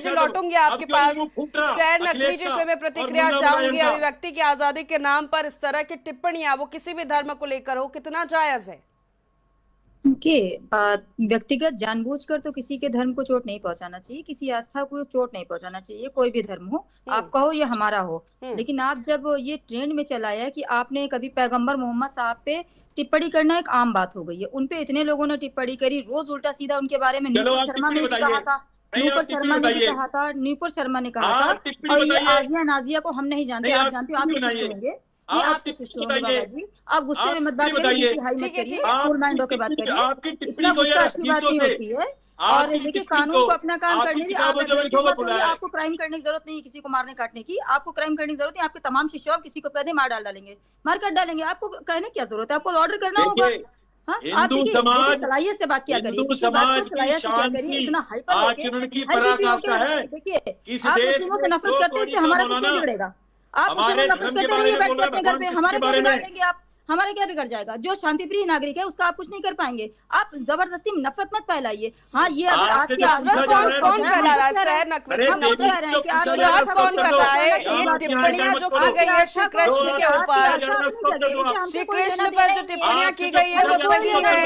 जी लौटूंगी आपके पास। सैर नकवी जी से मैं प्रतिक्रिया चाहूंगी। अभिव्यक्ति की आजादी के नाम पर इस तरह की टिप्पणियां, वो किसी भी धर्म को लेकर हो, कितना जायज है? व्यक्तिगत जानबूझकर तो किसी के धर्म को चोट नहीं पहुंचाना चाहिए, किसी आस्था को चोट नहीं पहुंचाना चाहिए, कोई भी धर्म हो, आपका हो या हमारा हो। लेकिन आप जब ये ट्रेंड में चला है कि आपने कभी पैगंबर मोहम्मद साहब पे टिप्पणी करना एक आम बात हो गई है। उनपे इतने लोगों ने टिप्पणी करी, रोज उल्टा सीधा उनके बारे में। न्यूपुर शर्मा ने भी कहा था, न्यूपुर शर्मा ने भी कहा था, न्यूपुर शर्मा ने कहा था। और ये आजिया नाजिया को हम नहीं जानते, आप जानते हो, आप होंगे, ये आपके शिष्य होंगे बाबा जी। आप गुस्से में मत बात करिए, हाई मत करिए, कूल माइंड होकर बात करिए। इतना गुस्सा अच्छी बात नहीं होती है। और देखिए, कानून को अपना काम करने की आपको क्राइम करने की जरूरत नहीं है, किसी को मारने काटने की आपको क्राइम करने की जरूरत है। आपके तमाम शिष्य आप किसी को कह दे मार डालेंगे, मार काट डालेंगे, आपको कहने की क्या जरूरत है? आपको ऑर्डर करना होगा। आप सलाहियत से बात क्या करिए, सलाहियत से क्या करिए, इतना हाइपर होके। देखिए, आप मुस्लिमों से नफरत करते हैं, इससे हमारा कुछ नहीं बिगड़ेगा। आप मुझे नफरत करते रहिए बैठ के अपने घर पे, हमारे क्या बिगाड़ लेंगे आप? हमारे क्या बिगड़ जाएगा? जो शांतिप्रिय नागरिक है उसका आप कुछ नहीं कर पाएंगे। आप जबरदस्ती नफरत मत फैलाइए। हाँ, ये अगर आज की कौन फैला रहा है? सैर नकवी कौन कर रहा है? ये टिप्पणियां जो की गई है श्री कृष्ण के ऊपर, श्री कृष्ण पर जो टिप्पणियां की गई है वो सही है?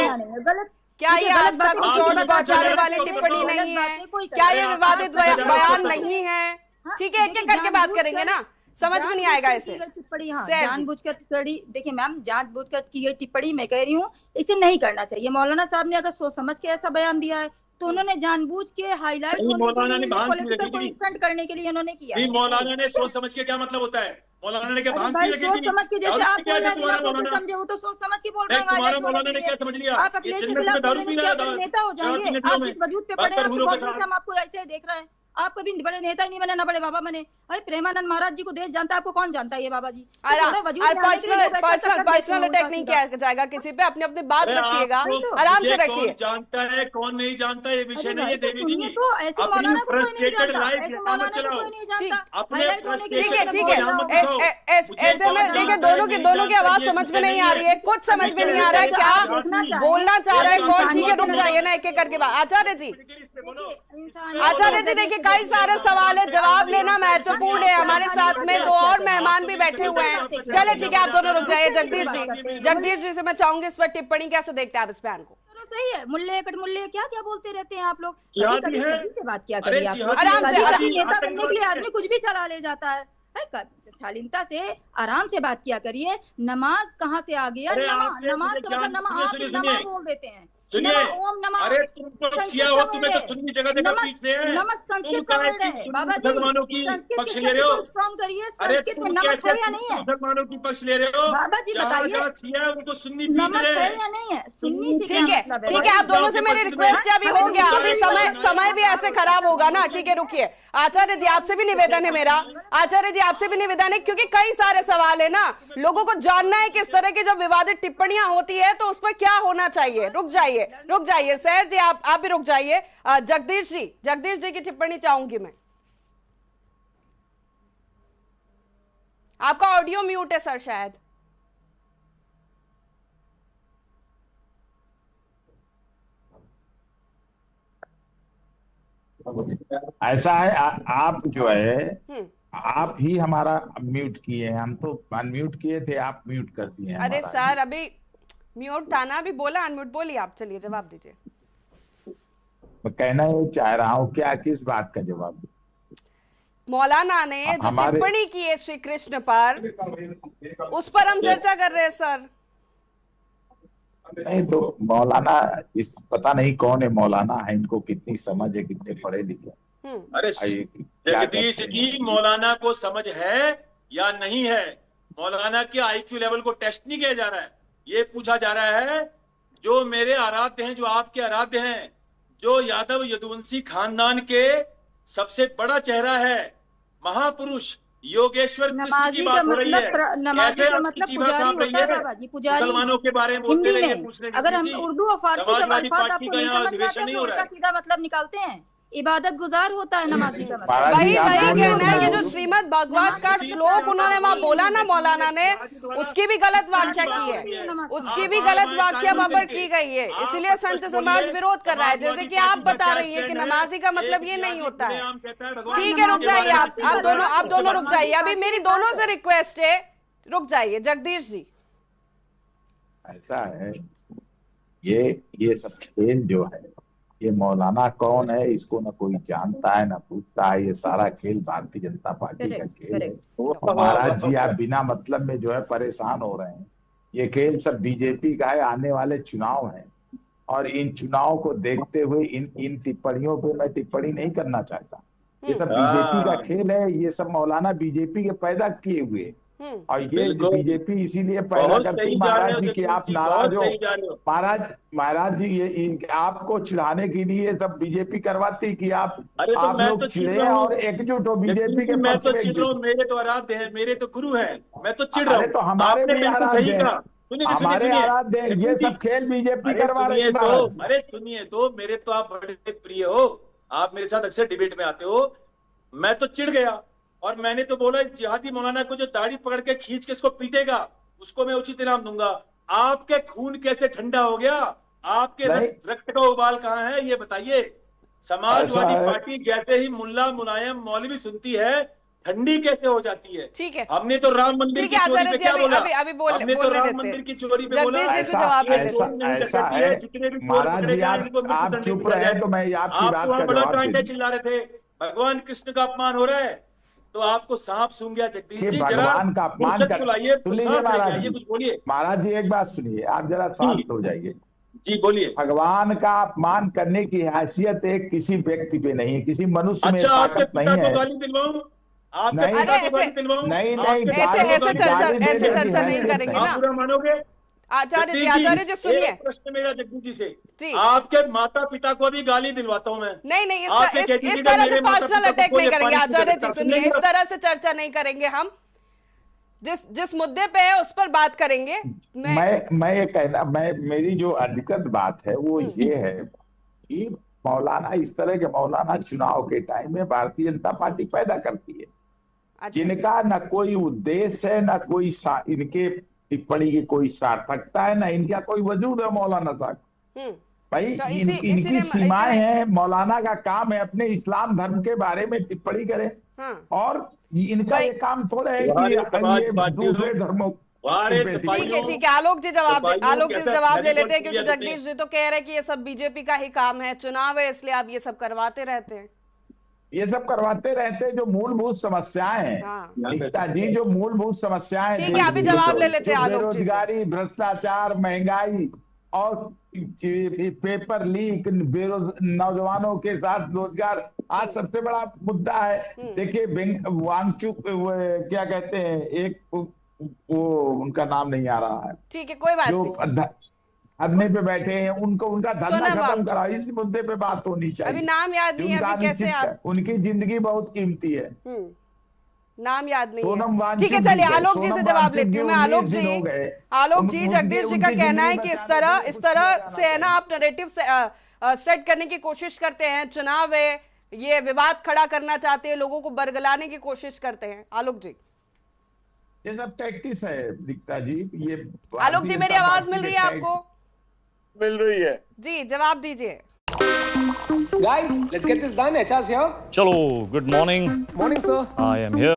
क्या ये आस्था को चोट पहुंचाने वाली टिप्पणी नहीं है? क्या ये विवादित बयान नहीं है? ठीक है, एक एक करके बात करेंगे ना, समझ में नहीं आएगा ऐसे टिप्पणी। हाँ, जानबूझकर टिप्पणी, देखिए मैम, जानबूझकर की गई टिप्पणी मैं कह रही हूँ, इसे नहीं करना चाहिए। मौलाना साहब ने अगर सोच समझ के ऐसा बयान दिया है तो उन्होंने जानबूझ के हाईलाइट पॉलिटिकल को स्टंट करने के लिए उन्होंने किया। मौलाना ने सोच समझ के क्या मतलब होता है? मौलाना ने क्या सोच समझ के, जैसे आप बोल रहे हैं समझे, वो तो सोच समझ के बोल रहे हैं। मौलाना ने क्या समझ लिया? आप अखिलेश के खिलाफ नेता हो जाएंगे। आप इस वजूद पे पड़े, हम आपको ऐसे देख रहे हैं। आप कभी बड़े नेता ही नहीं बने, ना बड़े बाबा बने। अरे प्रेमानंद महाराज जी को देश जानता है, आपको कौन जानता है? ये बाबा जी पर्सनल अटैक नहीं किया जाएगा किसी पे, अपनी अपनी बात रखिएगा, आराम से रखिए। कौन जानता है कौन नहीं जानता, ये विषय नहीं है देवी जी। तो ऐसे मौलाना को कोई नहीं जानता, ऐसे मौलाना को कोई नहीं जानता। ठीक है, ठीक है। ऐसे में देखिए, दोनों की आवाज समझ में नहीं आ रही है, कुछ समझ में नहीं आ रहा है क्या बोलना चाह रहा है कौन। ठीक है, रुक जाइए ना, एक एक करके बात। आचार्य जी देखिए, कई सारे सवाल है, जवाब लेना महत्वपूर्ण है। हमारे साथ में दो और मेहमान भी बैठे हुए हैं। चले ठीक है, आप दोनों रुक जाइए। जगदीश जी से मैं चाहूंगी इस पर टिप्पणी कैसे देखते हैं आप इस बयान को? सही है, मुल्ले कट मुल्ले क्या क्या बोलते रहते हैं आप लोग, से बात क्या करिए आप। आराम से, नेता बनने के लिए आदमी कुछ भी चला ले जाता है। शालीनता से आराम से बात किया करिए। नमाज कहाँ से आ गया? नमाज का मतलब नमाज बोल देते हैं। सुनिए, अरे तुम तो किया हो, तुम्हें तो सुननी जगह देखो ठीक से है। नमक संस्कृत का वर्ड है बाबा जी, मुसलमानों की पक्ष ले रहे हो। स्ट्रॉन्ग करिए, अरे संस्कृत में नमक है या नहीं है? मुसलमानों की पक्ष ले रहे हो बाबा जी, बताइए उनको सुन्नी नमक है या नहीं है? सुन्नी से ठीक है, ठीक है, आप दोनों से मेरी रिक्वेस्ट अभी हो गया, अभी समय भी ऐसे खराब होगा ना। ठीक है, रुकिए। आचार्य जी आपसे भी निवेदन है मेरा, आचार्य जी आपसे भी निवेदन है, क्योंकि कई सारे सवाल है ना, लोगों को जानना है किस तरह की जब विवादित टिप्पणियां होती है तो उस पर क्या होना चाहिए। रुक जाइए सैर जी, आप भी रुक जाइए। जगदीश जी की टिप्पणी चाहूंगी मैं। आपका ऑडियो म्यूट है सर शायद। ऐसा है, आप जो है आप ही हमारा म्यूट किए हैं, हम तो अनम्यूट किए थे, आप म्यूट कर दिए। अरे सर, अभी म्यूट था ना, अभी बोला अनम्यूट। बोलिए आप, चलिए जवाब दीजिए। मैं कहना ये चाह रहा हूँ, क्या किस बात का जवाब? मौलाना ने जो टिप्पणी की है श्री कृष्ण पर, उस पर हम चर्चा कर रहे हैं सर। नहीं तो मौलाना, इस पता नहीं कौन है मौलाना है, इनको कितनी समझ है, कितने पढ़े लिखे। अरे जगदीश जी, मौलाना को समझ है या नहीं है? मौलाना के आईक्यू लेवल को टेस्ट नहीं किया जा रहा है, ये पूछा जा रहा है जो मेरे आराध्य हैं, जो आपके आराध्य हैं, जो यादव यदुवंशी खानदान के सबसे बड़ा चेहरा है, महापुरुष योगेश्वर कृष्ण की बात हो रही है। नमाजी का मतलब पुजारी होता है बाबा जी, पुजारी। मुसलमानों के बारे में हिंदी में अगर हम उर्दू और फारसी का अल्फाज आपको नहीं समझ में आते, उल्टा सीधा मतलब निकालते हैं। इबादत गुजार होता है नमाजी का मतलब। महाराज जी, वही आप वही बोल रहे कहना है, हो। ये जो श्रीमद् भागवत का श्लोक उन्होंने वहां बोला ना मौलाना ने, उसकी भी गलत व्याख्या की है, उसकी भी गलत व्याख्या वहां पर की गई है, इसीलिए संत समाज विरोध कर रहा है। जैसे कि आप बता रही है कि नमाजी का मतलब ये नहीं होता है। ठीक है, रुक जाइए आप दोनों रुक जाइए, अभी मेरी दोनों से रिक्वेस्ट है, रुक जाइए जगदीश जी। ऐसा है, ये सब खेल जो है, ये मौलाना कौन है इसको ना कोई जानता है ना पूछता है। ये सारा खेल भारतीय जनता पार्टी का खेल है। तो महाराज जी, आप बिना मतलब में जो है परेशान हो रहे हैं। ये खेल सब बीजेपी का है, आने वाले चुनाव है, और इन चुनाव को देखते हुए इन टिप्पणियों पे मैं टिप्पणी नहीं करना चाहता। ये सब बीजेपी का खेल है, ये सब मौलाना बीजेपी के पैदा किए हुए, और ये बीजेपी इसीलिए पैदा करती महाराज जी कि आप नाराज हो। महाराज जी, ये आपको चिढ़ाने के लिए सब बीजेपी करवाती कि आप लोग चिढ़े और एकजुट हो बीजेपी के मैं पक्ष तो में चिढ़ रहा हूँ, मेरे तो आराध्य है, मेरे तो गुरु है, मैं तो चिढ़ रहा हूँ। तो हमारे भी आराध्य हैं, हमारे आराध्य हैं। ये सब खेल बीजेपी करवा रही है। अरे सुनिए तो, मेरे तो आप बड़े प्रिय हो, आप मेरे साथ अक्सर डिबेट में आते हो। मैं तो चिढ़ गया और मैंने तो बोला जिहादी मौलाना को जो दाढ़ी पकड़ के खींच के इसको पीटेगा उसको मैं उचित इनाम दूंगा। आपके खून कैसे ठंडा हो गया? आपके रक्त का उबाल कहाँ है ये बताइए। समाजवादी पार्टी जैसे ही मुल्ला मुलायम मौलवी सुनती है, ठंडी कैसे हो जाती है। ठीक है, हमने तो राम मंदिर की चोरी पे क्या बोला? हमने तो राम मंदिर की चोरी पे बोला। ऐसा है महाराज जी, आप चुप रहे तो मैं आपकी बात का जवाब दूं। चिल्ला रहे थे भगवान कृष्ण का अपमान हो रहा है, तो आपको सांप सूंघ गया जगदीश जी। भगवान का अपमान सुनाइए, कुछ बोलिए। महाराज जी एक बात सुनिए, आप जरा शांत हो जाइए। जी बोलिए। भगवान का अपमान करने की हैसियत एक किसी व्यक्ति पे नहीं है, किसी मनुष्य में अच्छा, आपके ताकत नहीं है। गाली दिलवाऊं? नहीं ऐसे चर्चा नहीं करेंगे ना। आप बुरा मानोगे? आचार्य जी सुनिए, प्रश्न मेरा जगदीश जी से, आपके माता पिता को भी गाली दिलवाता हूँ मैं। नहीं, इस तरह से पर्सनल अटैक नहीं करेंगे। आचार्य जी सुनिए, इस तरह से चर्चा नहीं करेंगे हम। जिस मुद्दे पे है उस पर बात करेंगे। मैं ये कहना, मेरी जो अधिकृत बात है वो ये है कि मौलाना, इस तरह के मौलाना चुनाव के टाइम में भारतीय जनता पार्टी पैदा करती है। अच्छा। जिनका न कोई उद्देश्य है, न कोई इनके टिप्पणी की कोई सार्थकता है, ना इनका कोई वजूद है। मौलाना साहब भाई, तो इनकी सीमाएं हैं। मौलाना का काम है अपने इस्लाम धर्म के बारे में टिप्पणी करें, और इनका ये काम थोड़ा है कि दूसरे धर्मों। ठीक है, आलोक जी जवाब ले लेते हैं, क्योंकि जगदीश जी तो कह रहे हैं कि ये सब बीजेपी का ही काम है, चुनाव है इसलिए आप ये सब करवाते रहते हैं। ये सब करवाते रहते हैं। जो मूलभूत समस्याएं हैं दीक्षा जी, जो मूलभूत समस्याएं, ठीक है, अभी जवाब ले लेते हैं आलोक जी से। बेरोजगारी, भ्रष्टाचार, महंगाई और पेपर लीक, नौजवानों के साथ रोजगार आज सबसे बड़ा मुद्दा है। देखिए वांगचुक, क्या कहते हैं, एक वो उनका नाम नहीं आ रहा है, ठीक है कोई बात नहीं, धरने पे बैठे हैं, उनका धरना खत्म करा। इस मुद्दे पे बात होनी चाहिए। अभी नाम याद नहीं है, अभी कैसे आप, उनकी जिंदगी बहुत कीमती है। नाम याद नहीं है। ठीक है, चलिए आलोक जी से जवाब लेती हूँ मैं। आलोक जी, जगदीश जी का कहना है कि इस तरह से है ना, आप नैरेटिव सेट करने की कोशिश करते हैं। चुनाव है, ये विवाद खड़ा करना चाहते हैं, लोगों को बरगलाने की कोशिश करते हैं। आलोक जी, ये सब टैक्टिस है दीक्षा जी। ये आलोक जी, मेरी आवाज मिल रही है आपको? मिल रही है जी, जवाब दीजिए। Guys, let's get this done. HR's here. Chalo, good morning. Morning, sir. I am here.